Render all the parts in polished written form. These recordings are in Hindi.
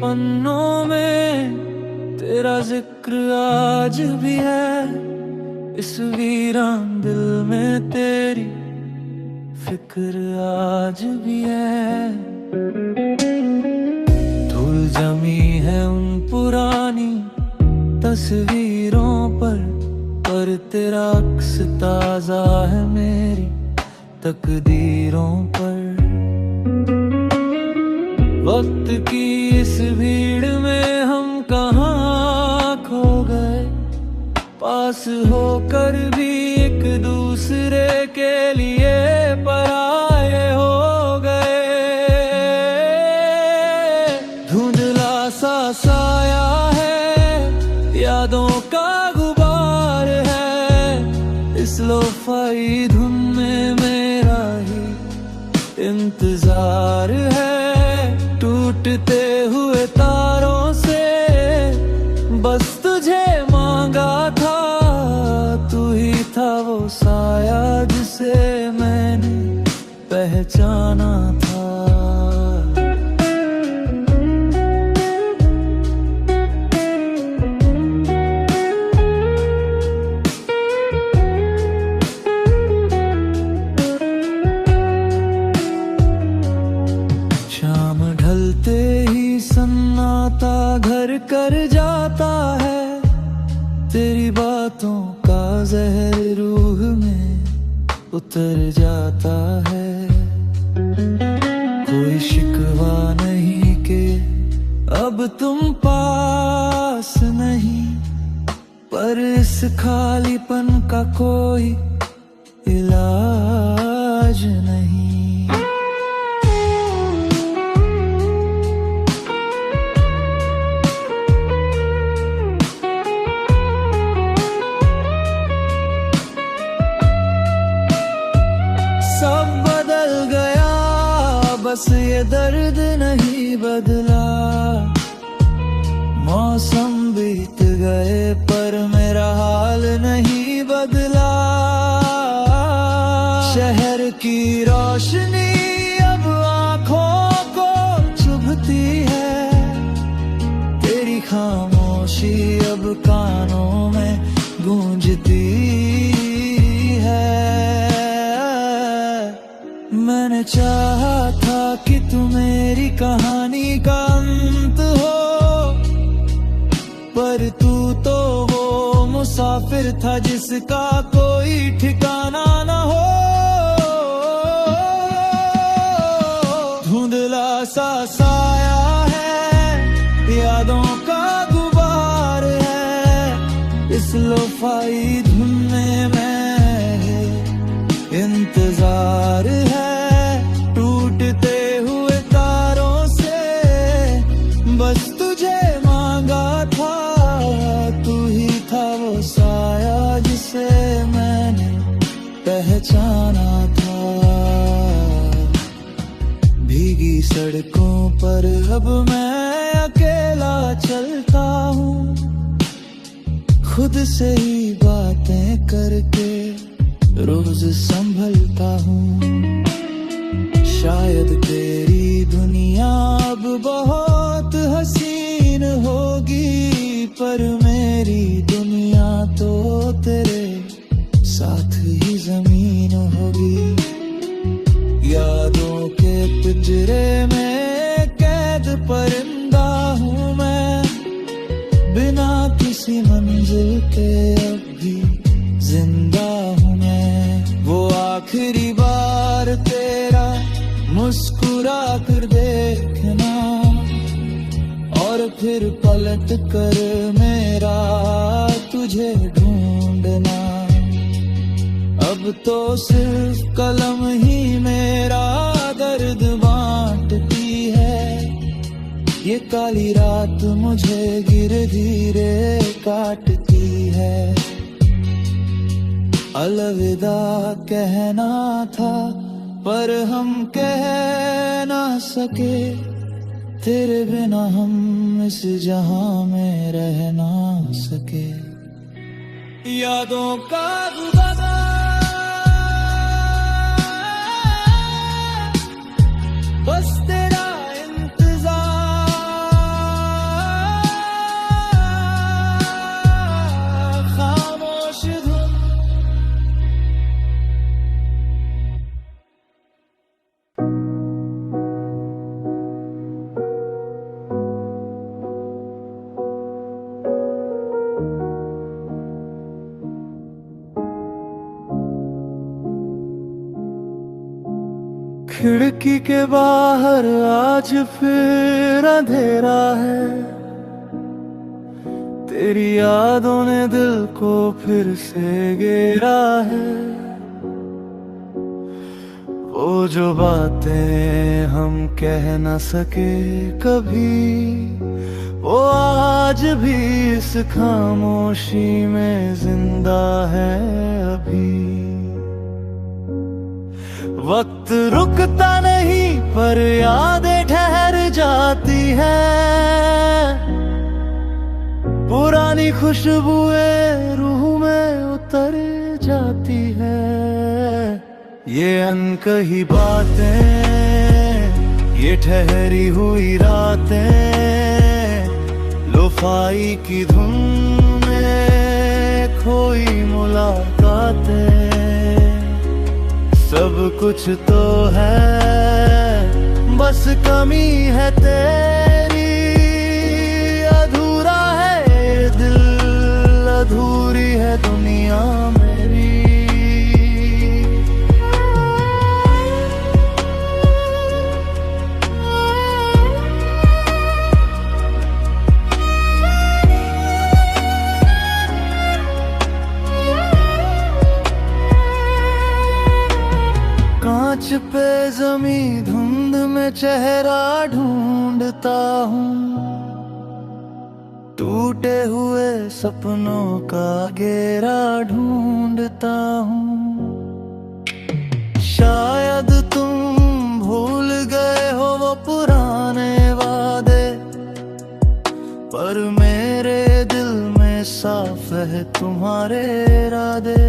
पन्नों में तेरा जिक्र आज भी है। इस वीरान दिल में तेरी फिक्र आज भी है। धूल जमी है उन पुरानी तस्वीरों पर तेरा अक्स ताजा है मेरी तकदीरों पर। वक्त की इस भीड़ में हम कहाँ खो गए, पास होकर भी एक दूसरे के लिए पराये हो गए। धुंधला सा साया है, यादों का गुबार है। इस लोफाई धुन में मेरा ही इंतजार है। टूटते हुए तारों से बस तुझे मांगा था। तू ही था वो साया जिसे मैंने पहचाना था। शाम ढलते ही सन्नाटा घर कर जाता है। तेरी बातों का जहर रूह में उतर जाता है। कोई शिकवा नहीं कि अब तुम पास नहीं, पर इस खालीपन का कोई इलाज नहीं। सब बदल गया, बस ये दर्द नहीं बदला। मौसम बीत गए पर मेरा हाल नहीं बदला। शहर की रोशनी अब आँखों को चुभती है। तेरी खामोशी अब कानों में गूंजती है। मैंने चाहा था कि तू मेरी कहानी का अंत हो, पर तू तो वो मुसाफिर था जिसका कोई ठिकाना न हो। धुंधला सा साया है, यादों का गुबार है। इस लोफाई धुन में मैं इंतजार है। टूटते हुए तारों से बस तुझे मांगा था। तू ही था वो साया जिसे मैंने पहचाना था। भीगी सड़कों पर अब मैं अकेला चलता हूँ, खुद से ही बातें करके रोज संभलता हूँ। शायद तेरी दुनिया अब बहुत हसीन होगी, पर मेरी दुनिया तो तेरे साथ ही जमीन होगी। यादों के पिंजरे में कैद परिंदा हूँ मैं, बिना किसी मंजिल के अब भी जिंदा हूँ मैं। वो आखिरी बार तेरा मुस्कुरा कर देखना, और फिर पलट कर मेरा तुझे ढूंढना। अब तो सिर्फ कलम ही मेरा दर्द बांटती है। ये काली रात मुझे गिर धीरे काटती है। अलविदा कहना था पर हम कह ना सके। तेरे बिना हम इस जहां में रह ना सके। यादों का गुबार बस तेरा इंतजार खिड़की के बाहर आज फिर अंधेरा है, तेरी यादों ने दिल को फिर से घेरा है। वो जो बातें हम कह न सके कभी, वो आज भी इस खामोशी में जिंदा है अभी। वक्त रुकता नहीं पर यादें ठहर जाती हैं, पुरानी खुशबुएं रूह में उतर जाती है। ये अनकही बातें, ये ठहरी हुई रातें, लोफाई की धुन में खोई मुलाकातें, सब कुछ तो है, बस कमी है तेरी। अधूरा है ये दिल, अधूरी है दुनिया मेरी। कांच पे जमी धुंध में चेहरा ढूंढता हूँ, टूटे हुए सपनों का घेरा ढूंढता हूँ। शायद तुम भूल गए हो वो पुराने वादे, पर मेरे दिल में साफ है तुम्हारे इरादे।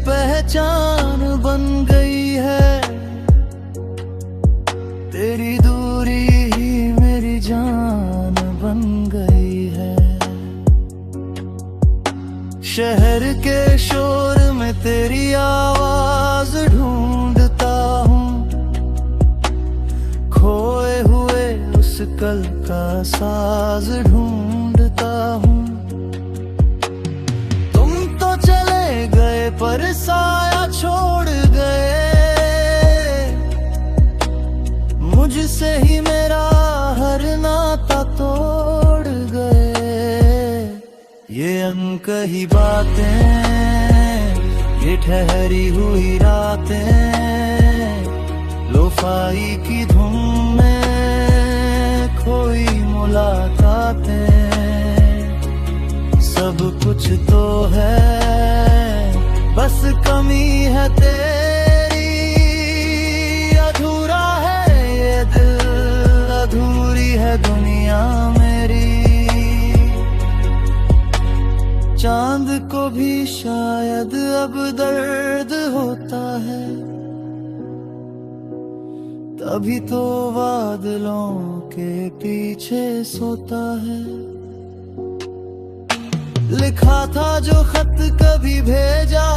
पहचान बन गई है, तेरी दूरी ही मेरी जान बन गई है। शहर के शोर में तेरी आवाज ढूंढता हूँ, खोए हुए उस कल का साज ढूंढता हूँ। पर साया छोड़ गए, मुझसे ही मेरा हर नाता तोड़ गए। ये अनकही बातें, ये ठहरी हुई रातें, लोफाई की धुन में खोई मुलाकातें, सब कुछ तो है, बस कमी है तेरी। अधूरा है ये दिल, अधूरी है दुनिया मेरी। चांद को भी शायद अब दर्द होता है, तभी तो बादलों के पीछे सोता है। लिखा था जो खत कभी भेजा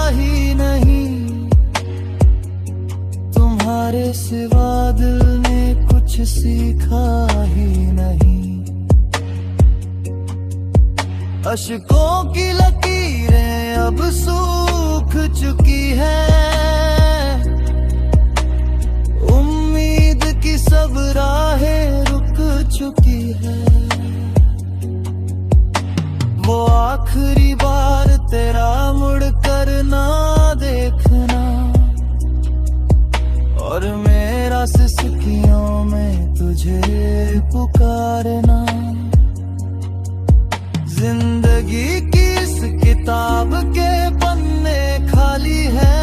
ही नहीं, तुम्हारे सिवा दिल ने कुछ सीखा ही नहीं। अश्कों की लकीरें अब सूख चुकी है, उम्मीद की सब राहें रुक चुकी है। वो आखिरी बार तेरा मुड़ कर ना देखना, और मेरा सिसकियों में तुझे पुकारना। जिंदगी की इस किताब के पन्ने खाली है,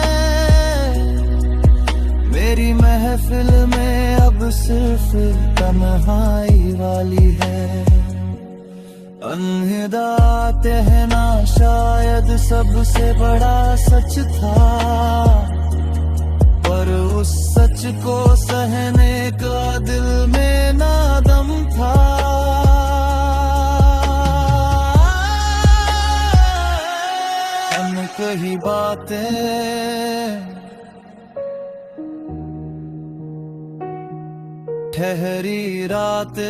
मेरी महफिल में अब सिर्फ तन्हाई वाली है। अलविदा कहना शायद सबसे बड़ा सच था, पर उस सच को सहने का दिल में ना दम था। अनकही बातें, ठहरी रातें